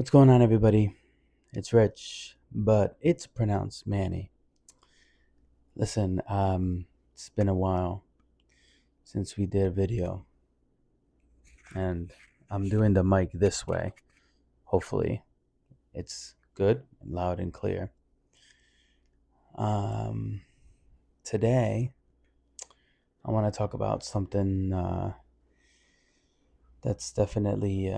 What's going on, everybody? It's Rich, but it's pronounced Manny. Listen, it's been a while since we did a video, and I'm doing the mic this way. Hopefully, it's good and loud and clear. Um, Today, I want to talk about something that's definitely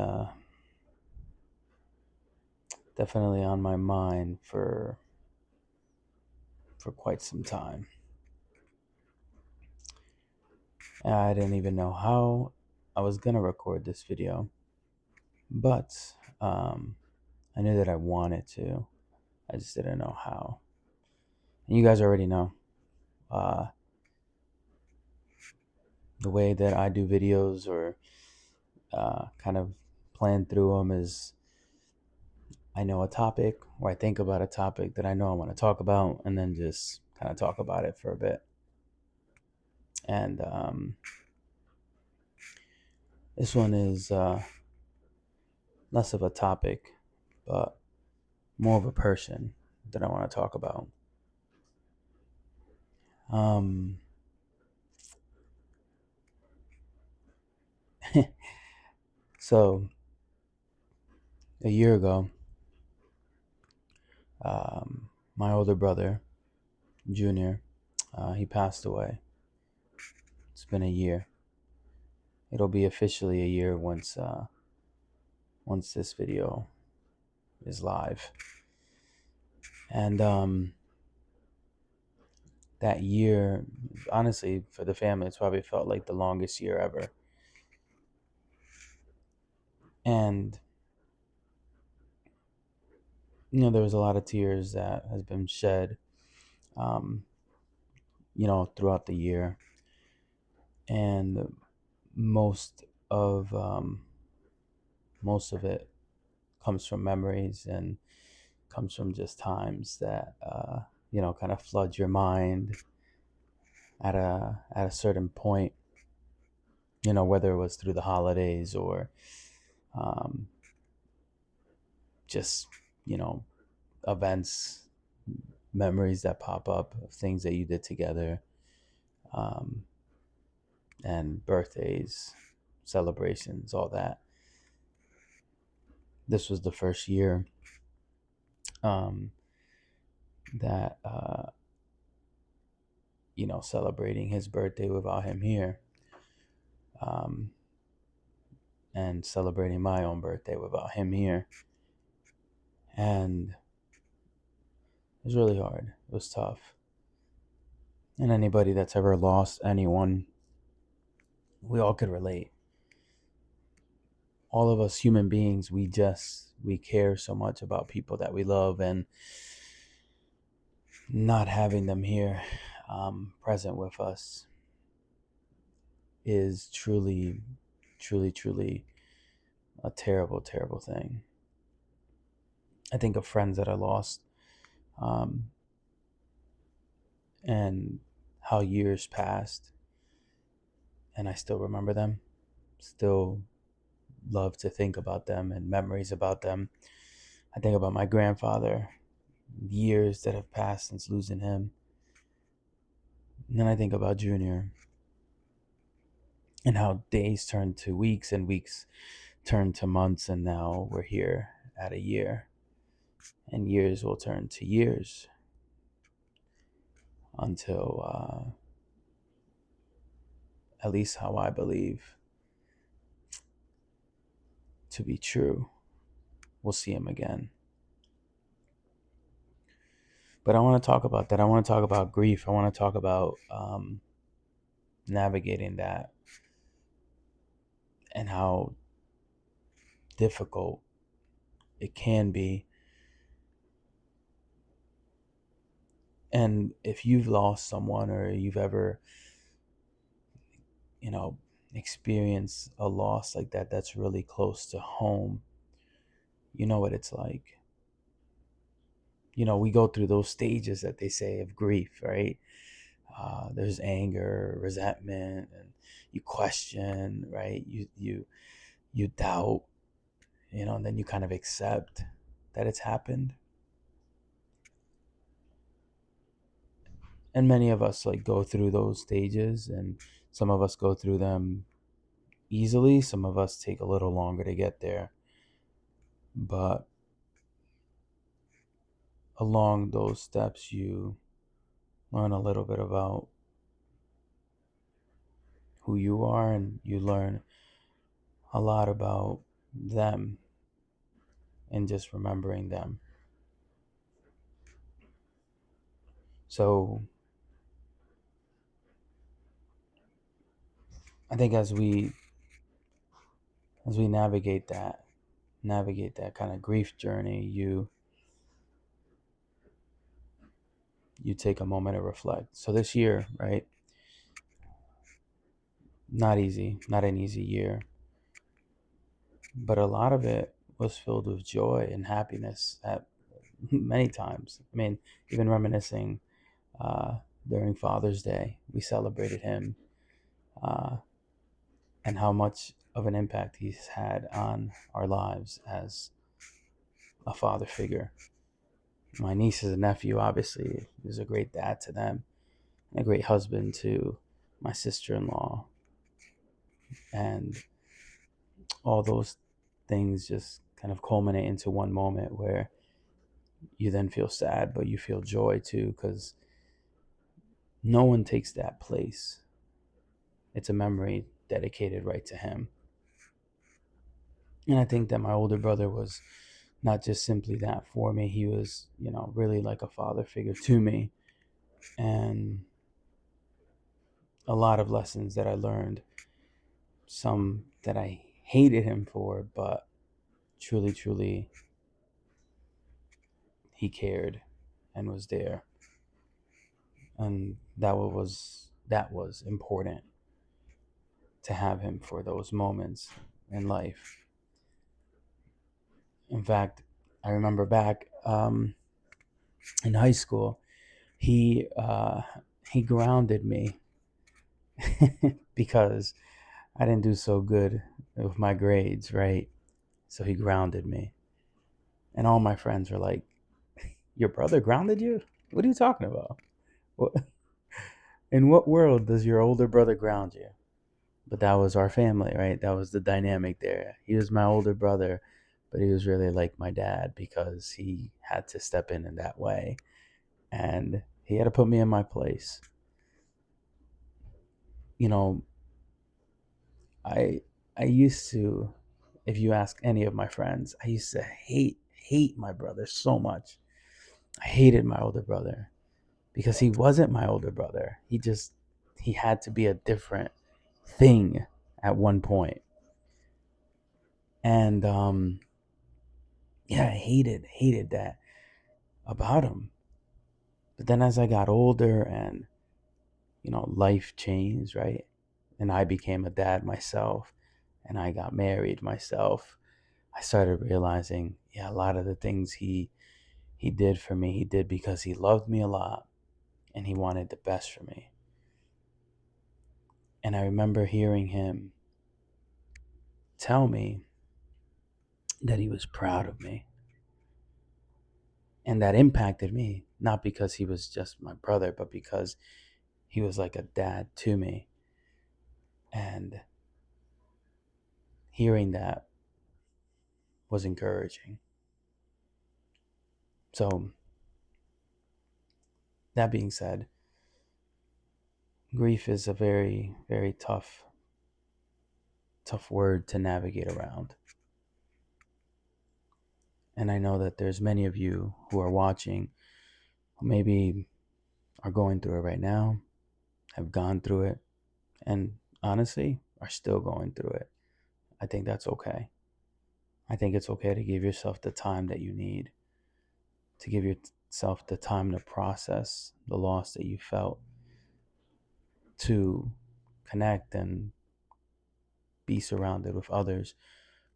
on my mind for quite some time. I didn't even know how I was gonna record this video, but I knew that I wanted to. I just didn't know how. And you guys already know uh, the way that I do videos or kind of plan through them is I know a topic or I think about a topic that I know I want to talk about and then just kind of talk about it for a bit. And this one is less of a topic, but more of a person that I want to talk about. Um, so a year ago, my older brother, Junior, he passed away. It's been a year. It'll be officially a year once this video is live. And that year, honestly, for the family, it's probably felt like the longest year ever. And there was a lot of tears that has been shed, um, throughout the year, and most of most of it comes from memories and comes from just times that kind of flood your mind at a certain point, whether it was through the holidays or um, just events, memories that pop up of things that you did together, um, and birthdays, celebrations, all that. This was the first year um, that celebrating his birthday without him here, um, and celebrating my own birthday without him here. And it was really hard. It was tough. And anybody that's ever lost anyone, we all could relate. All of us human beings, we care so much about people that we love, and not having them here, present with us, is truly a terrible, terrible thing. I think of friends that I lost, um, and how years passed, and I still remember them, still love to think about them and memories about them. I think about my grandfather, years that have passed since losing him. And then I think about Junior and how days turned to weeks and weeks turned to months, and now we're here at a year. And years will turn to years until, at least how I believe to be true, we'll see him again. But I want to talk about that. I want to talk about grief. I want to talk about navigating that and how difficult it can be. And if you've lost someone or you've ever, you know, experienced a loss like that that's really close to home, you know what it's like. We go through those stages that they say of grief, right? There's anger, resentment, and you question, right? You doubt, and then you kind of accept that it's happened. And many of us like go through those stages, and some of us go through them easily, some of us take a little longer to get there. But along those steps, you learn a little bit about who you are, and you learn a lot about them and just remembering them. So I think as we navigate that kind of grief journey, you take a moment to reflect. So this year, right? Not easy, not an easy year, but a lot of it was filled with joy and happiness at many times. I mean, even reminiscing uh, during Father's Day, we celebrated him, uh, and how much of an impact he's had on our lives as a father figure. My nieces and nephew, obviously, he was a great dad to them, and a great husband to my sister-in-law, and all those things just kind of culminate into one moment where you then feel sad, but you feel joy too, because no one takes that place. It's a memory dedicated right to him. And I think that my older brother was not just simply that for me. He was, really like a father figure to me. And a lot of lessons that I learned, some that I hated him for, but truly, truly, he cared and was there. And that was important to have him for those moments in life. In fact, I remember back in high school, he grounded me because I didn't do so good with my grades, right? So he grounded me, and all my friends were like, "Your brother grounded you? What are you talking about? What, in what world does your older brother ground you?" But that was our family, right? That was the dynamic there. He was my older brother, but he was really like my dad because he had to step in that way, and he had to put me in my place. You know, I I used to, if you ask any of my friends, I used to hate my brother so much. I hated my older brother because he wasn't my older brother. He had to be a different thing at one point. And yeah, I hated that about him. But then as I got older and life changed, right? And I became a dad myself, and I got married myself. I started realizing, yeah, a lot of the things he did for me, he did because he loved me a lot and he wanted the best for me. And I remember hearing him tell me that he was proud of me. And that impacted me, not because he was just my brother, but because he was like a dad to me. And hearing that was encouraging. So, that being said, grief is a very, very tough word to navigate around. And I know that there's many of you who are watching who maybe are going through it right now, have gone through it, and honestly are still going through it. I think that's okay. I think it's okay to give yourself the time that you need, to give yourself the time to process the loss that you felt, to connect and be surrounded with others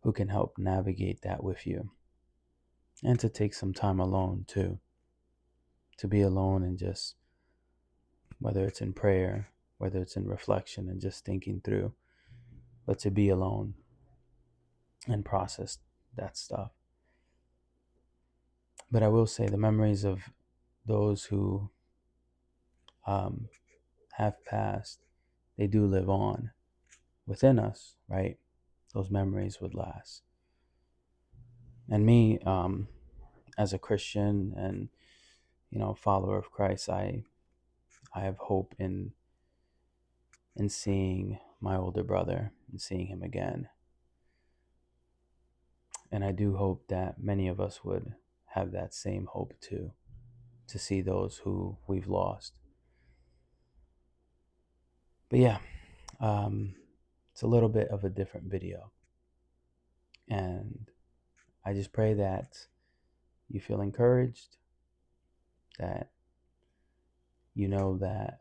who can help navigate that with you, and to take some time alone too, to be alone and just, whether it's in prayer, whether it's in reflection and just thinking through, but to be alone and process that stuff. But I will say the memories of those who um, have passed, they do live on within us, right? Those memories would last. And me, as a Christian and follower of Christ, I have hope in seeing my older brother and seeing him again. And I do hope that many of us would have that same hope too, to see those who we've lost. But yeah, it's a little bit of a different video. And I just pray that you feel encouraged, that you know that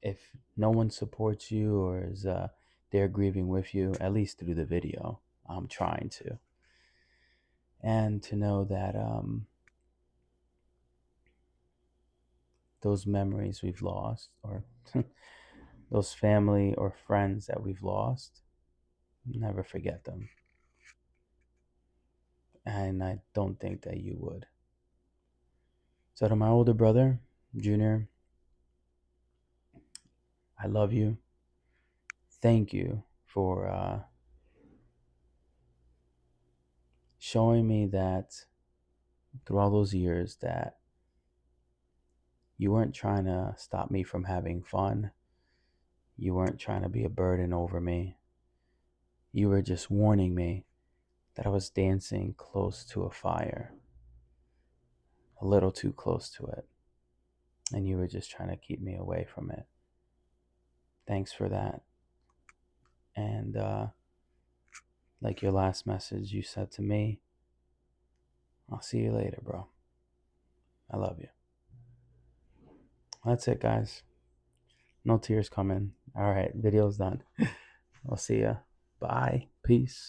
if no one supports you or is there grieving with you, at least through the video, I'm trying to. And to know that those memories we've lost, or those family or friends that we've lost, never forget them. And I don't think that you would. So, to my older brother, Junior, I love you. Thank you for showing me that through all those years that you weren't trying to stop me from having fun. You weren't trying to be a burden over me. You were just warning me that I was dancing close to a fire, a little too close to it. And you were just trying to keep me away from it. Thanks for that. And like your last message you said to me, I'll see you later, bro. I love you. That's it, guys. No tears coming. All right, video's done. I'll see ya. Bye. Peace.